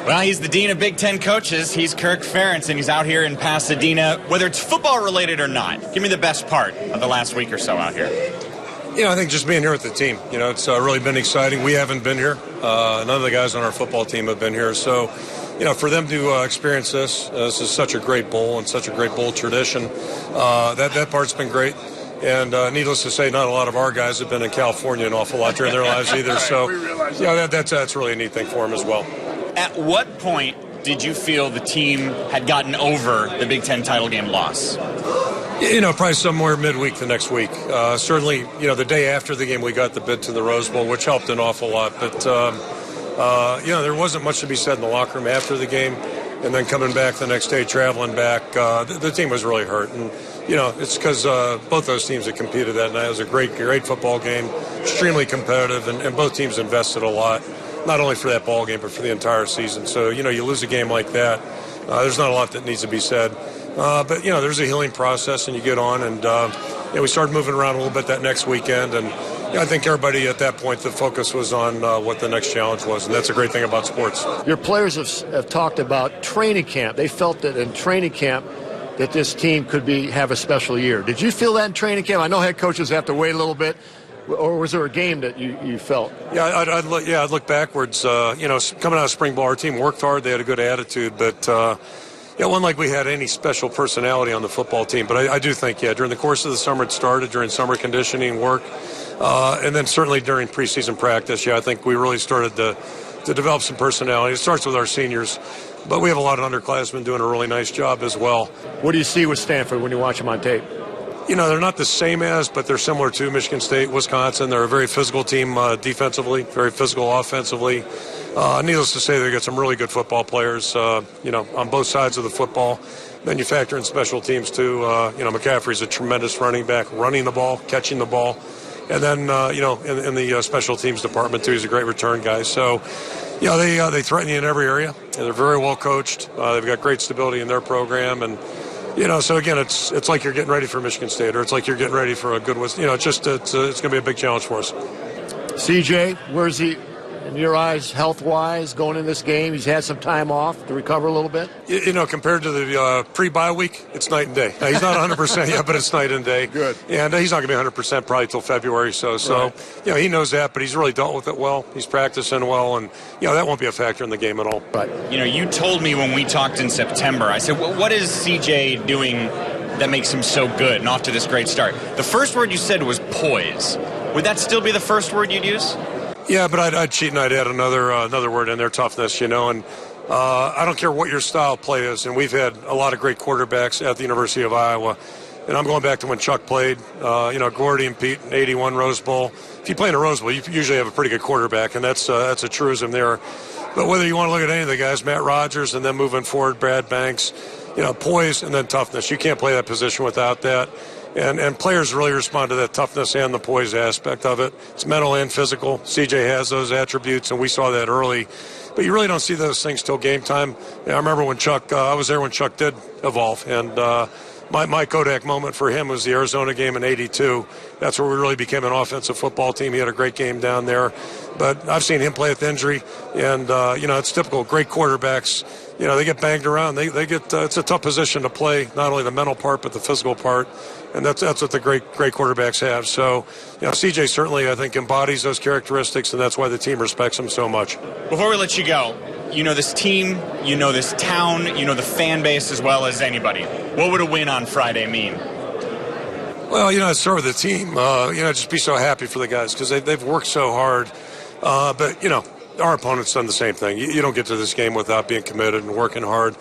Well, he's the Dean of Big Ten Coaches. He's Kirk Ferentz, and he's out here in Pasadena, whether it's football-related or not. Give me the best part of the last week or so out here. I think just being here with the team. It's really been exciting. We haven't been here. None of the guys on our football team have been here. So, for them to experience this is such a great bowl and such a great bowl tradition. That part's been great. And needless to say, not a lot of our guys have been in California an awful lot during their lives either. So, that's really a neat thing for them as well. At what point did you feel the team had gotten over the Big Ten title game loss? Probably somewhere midweek the next week. Certainly, the day after the game, we got the bid to the Rose Bowl, which helped an awful lot. But, there wasn't much to be said in the locker room after the game. And then coming back the next day, traveling back, the team was really hurt. And, it's because both those teams that competed that night. It was a great football game, extremely competitive, and both teams invested a lot, not only for that ball game, but for the entire season. So, you lose a game like that, there's not a lot that needs to be said. But, there's a healing process, and you get on. And, we started moving around a little bit that next weekend. And I think everybody at that point, the focus was on what the next challenge was. And that's a great thing about sports. Your players have talked about training camp. They felt that in training camp that this team could have a special year. Did you feel that in training camp? I know head coaches have to wait a little bit. Or was there a game that you felt? Yeah, I'd look backwards. Coming out of spring ball, our team worked hard. They had a good attitude. But, it wasn't like we had any special personality on the football team. But I do think, during the course of the summer, it started during summer conditioning work. And then certainly during preseason practice, I think we really started to develop some personality. It starts with our seniors. But we have a lot of underclassmen doing a really nice job as well. What do you see with Stanford when you watch them on tape? They're not the same as, but they're similar to Michigan State, Wisconsin. They're a very physical team defensively, very physical offensively. Needless to say, they've got some really good football players, on both sides of the football. Then you factor in special teams, too. McCaffrey's a tremendous running back, running the ball, catching the ball. And then, in the special teams department, too, he's a great return guy. So, they threaten you in every area. And they're very well coached. They've got great stability in their program. And, so again, it's like you're getting ready for Michigan State, or it's like you're getting ready for a good one. It's going to be a big challenge for us. CJ, where's he, in your eyes, health-wise, going in this game? He's had some time off to recover a little bit? Compared to the pre-bye week, it's night and day. He's not 100% yet, but it's night and day. Good. And he's not going to be 100% probably till February. So right. He knows that, but he's really dealt with it well. He's practicing well, and, that won't be a factor in the game at all. Right. You told me when we talked in September, I said, what is CJ doing that makes him so good and off to this great start? The first word you said was poise. Would that still be the first word you'd use? Yeah, but I'd cheat and I'd add another word in there, toughness, and I don't care what your style of play is, and we've had a lot of great quarterbacks at the University of Iowa, and I'm going back to when Chuck played, Gordy and Pete in 81 Rose Bowl. If you play in a Rose Bowl, you usually have a pretty good quarterback, and that's a truism there. But whether you want to look at any of the guys, Matt Rogers, and then moving forward, Brad Banks, poise and then toughness. You can't play that position without that. And players really respond to that toughness and the poise aspect of it. It's mental and physical. CJ has those attributes, and we saw that early. But you really don't see those things till game time. I remember when Chuck, I was there when Chuck did evolve. And my Kodak moment for him was the Arizona game in '82. That's where we really became an offensive football team. He had a great game down there. But I've seen him play with injury. And, it's typical. Great quarterbacks. They get banged around. They get it's a tough position to play, not only the mental part, but the physical part. And that's what the great quarterbacks have. So, CJ certainly, I think, embodies those characteristics, and that's why the team respects him so much. Before we let you go, this team, this town, the fan base as well as anybody. What would a win on Friday mean? Well, I'd start with the team. Just be so happy for the guys because they've worked so hard. But our opponent's done the same thing. You don't get to this game without being committed and working hard.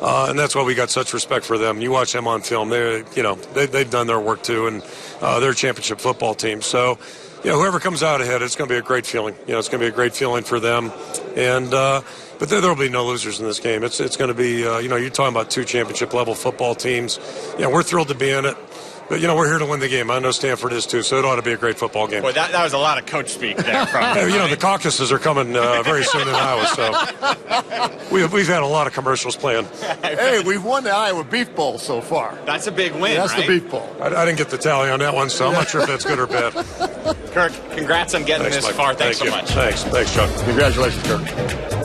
And that's why we got such respect for them. You watch them on film; they've done their work too, and they're a championship football team. So, whoever comes out ahead, it's going to be a great feeling. It's going to be a great feeling for them. And but there'll be no losers in this game. It's going to be you're talking about two championship level football teams. We're thrilled to be in it. But, we're here to win the game. I know Stanford is, too, so it ought to be a great football game. Boy, that was a lot of coach speak there. From the caucuses are coming very soon in Iowa, so we've had a lot of commercials playing. Hey, we've won the Iowa Beef Bowl so far. That's a big win, That's right? the Beef Bowl. I didn't get the tally on that one, so I'm not sure if that's good or bad. Kirk, congrats on getting this far. Thanks so much. Thanks, Chuck. Congratulations, Kirk.